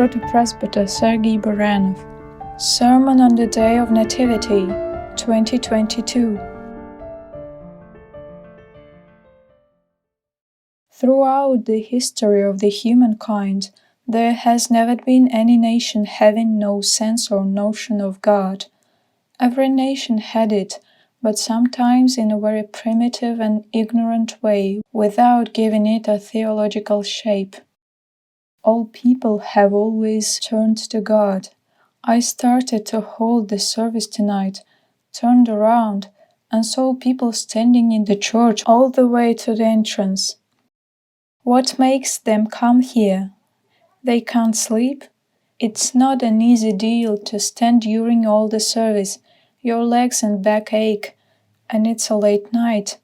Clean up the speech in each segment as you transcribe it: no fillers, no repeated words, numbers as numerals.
Protopresbyter Sergiy Baranov. Sermon on the Day of Nativity, 2022. Throughout the history of the humankind, there has never been any nation having no sense or notion of God. Every nation had it, but sometimes in a very primitive and ignorant way, without giving it a theological shape. All people have always turned to God. I started to hold the service tonight, turned around, and saw people standing in the church all the way to the entrance. What makes them come here? They can't sleep? It's not an easy deal to stand during all the service. Your legs and back ache, and it's a late night.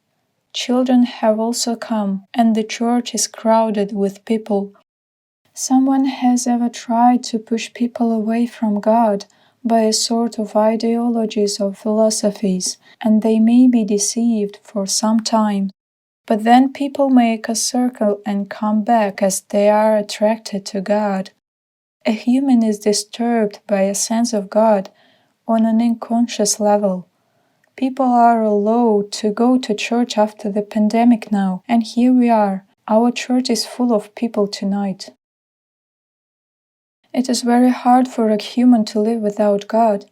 Children have also come, and the church is crowded with people. Someone has ever tried to push people away from God by a sort of ideologies or philosophies, and they may be deceived for some time. But then people make a circle and come back as they are attracted to God. A human is disturbed by a sense of God on an unconscious level. People are allowed to go to church after the pandemic now, and here we are. Our church is full of people tonight. It is very hard for a human to live without God.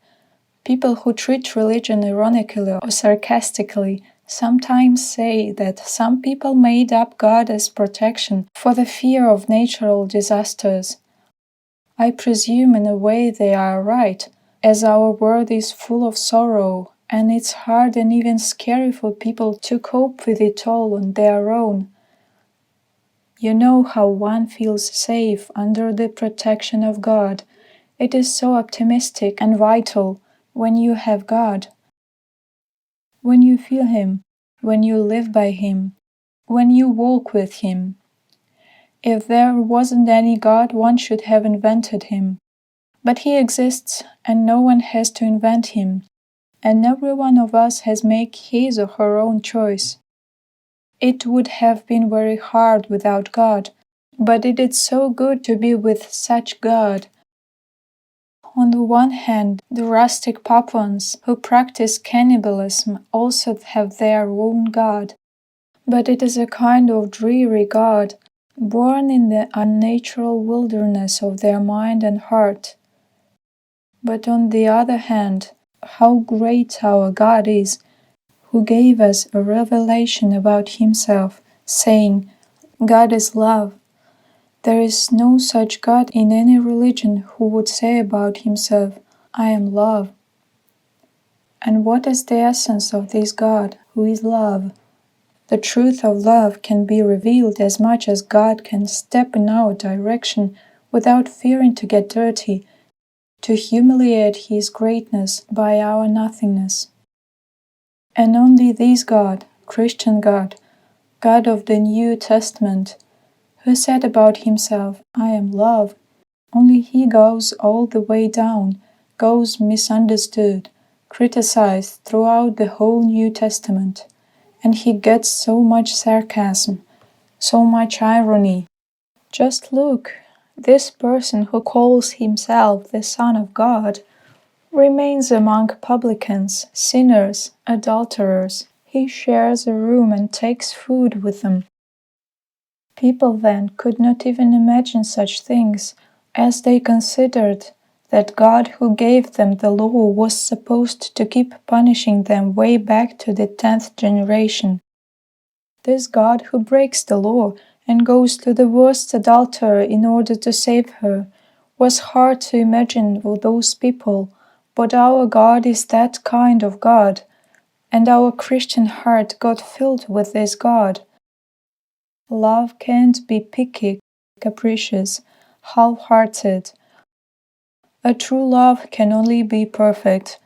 People who treat religion ironically or sarcastically sometimes say that some people made up God as protection for the fear of natural disasters. I presume in a way they are right, as our world is full of sorrow, and it's hard and even scary for people to cope with it all on their own. You know how one feels safe under the protection of God. It is so optimistic and vital when you have God. When you feel Him, when you live by Him, when you walk with Him. If there wasn't any God, one should have invented Him. But He exists, and no one has to invent Him, and every one of us has made his or her own choice. It would have been very hard without God, but it is so good to be with such God. On the one hand, the rustic Papuans who practice cannibalism also have their own God, but it is a kind of dreary God, born in the unnatural wilderness of their mind and heart. But on the other hand, how great our God is, who gave us a revelation about Himself, saying, God is love. There is no such God in any religion who would say about himself, I am love. And what is the essence of this God, who is love? The truth of love can be revealed as much as God can step in our direction without fearing to get dirty, to humiliate His greatness by our nothingness. And only this God, Christian God, God of the New Testament, who said about Himself, I am love, only He goes all the way down, goes misunderstood, criticized throughout the whole New Testament, and He gets so much sarcasm, so much irony. Just look, this person who calls himself the Son of God remains among publicans, sinners, adulterers. He shares a room and takes food with them. People then could not even imagine such things, as they considered that God who gave them the law was supposed to keep punishing them way back to the 10th generation. This God who breaks the law and goes to the worst adulterer in order to save her was hard to imagine for those people, but our God is that kind of God, and our Christian heart got filled with this God. Love can't be picky, capricious, half-hearted. A true love can only be perfect.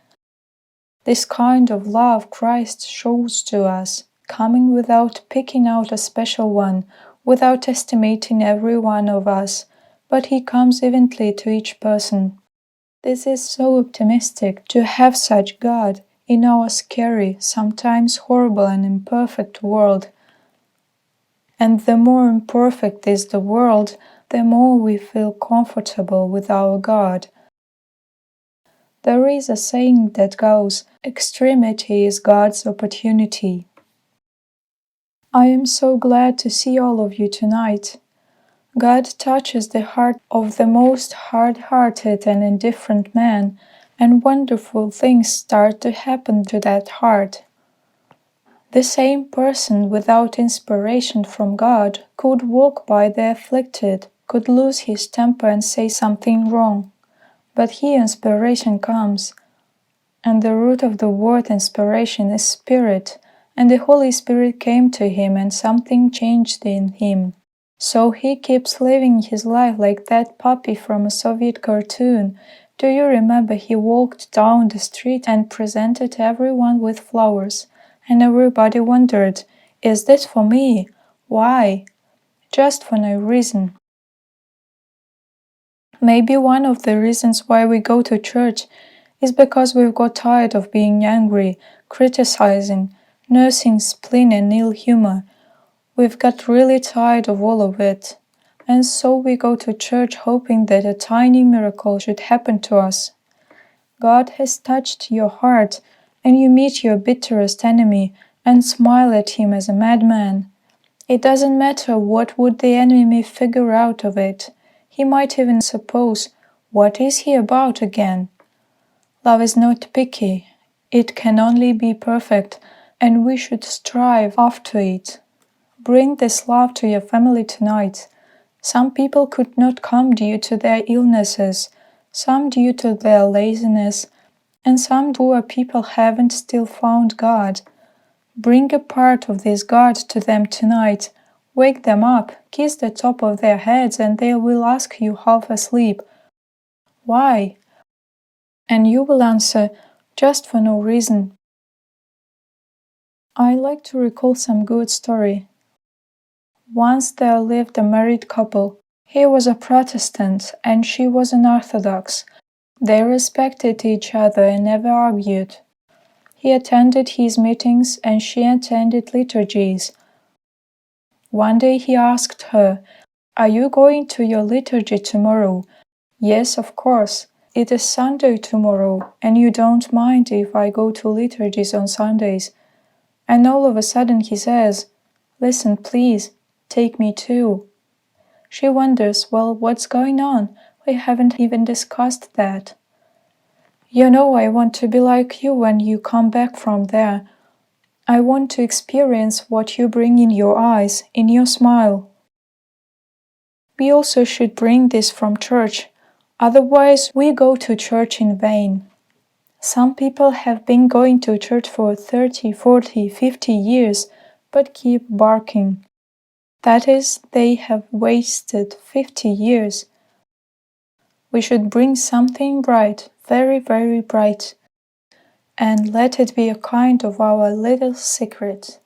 This kind of love Christ shows to us, coming without picking out a special one, without estimating every one of us, but He comes evenly to each person. This is so optimistic to have such God in our scary, sometimes horrible and imperfect world. And the more imperfect is the world, the more we feel comfortable with our God. There is a saying that goes, "Extremity is God's opportunity." I am so glad to see all of you tonight. God touches the heart of the most hard-hearted and indifferent man, and wonderful things start to happen to that heart. The same person without inspiration from God could walk by the afflicted, could lose his temper and say something wrong. But here inspiration comes, and the root of the word inspiration is Spirit, and the Holy Spirit came to him and something changed in him. So he keeps living his life like that puppy from a Soviet cartoon. Do you remember he walked down the street and presented everyone with flowers? And everybody wondered, is this for me? Why? Just for no reason. Maybe one of the reasons why we go to church is because we've got tired of being angry, criticizing, nursing spleen and ill humor. We've got really tired of all of it. And so we go to church hoping that a tiny miracle should happen to us. God has touched your heart, and you meet your bitterest enemy and smile at him as a madman. It doesn't matter what would the enemy figure out of it. He might even suppose, what is he about again? Love is not picky. It can only be perfect, and we should strive after it. Bring this love to your family tonight. Some people could not come due to their illnesses, some due to their laziness, and some poor people haven't still found God. Bring a part of this God to them tonight. Wake them up, kiss the top of their heads, and they will ask you half asleep, "Why?" And you will answer, "Just for no reason." I like to recall some good story. Once there lived a married couple. He was a Protestant and she was an Orthodox. They respected each other and never argued. He attended his meetings and she attended liturgies. One day he asked her, "Are you going to your liturgy tomorrow?" "Yes, of course. It is Sunday tomorrow, and you don't mind if I go to liturgies on Sundays." And all of a sudden he says, "Listen, please, take me too." She wonders, well, what's going on? We haven't even discussed that. "You know, I want to be like you when you come back from there. I want to experience what you bring in your eyes, in your smile." We also should bring this from church, otherwise we go to church in vain. Some people have been going to church for 30, 40, 50 years, but keep barking. That is, they have wasted 50 years. We should bring something bright, very, very bright, and let it be a kind of our little secret.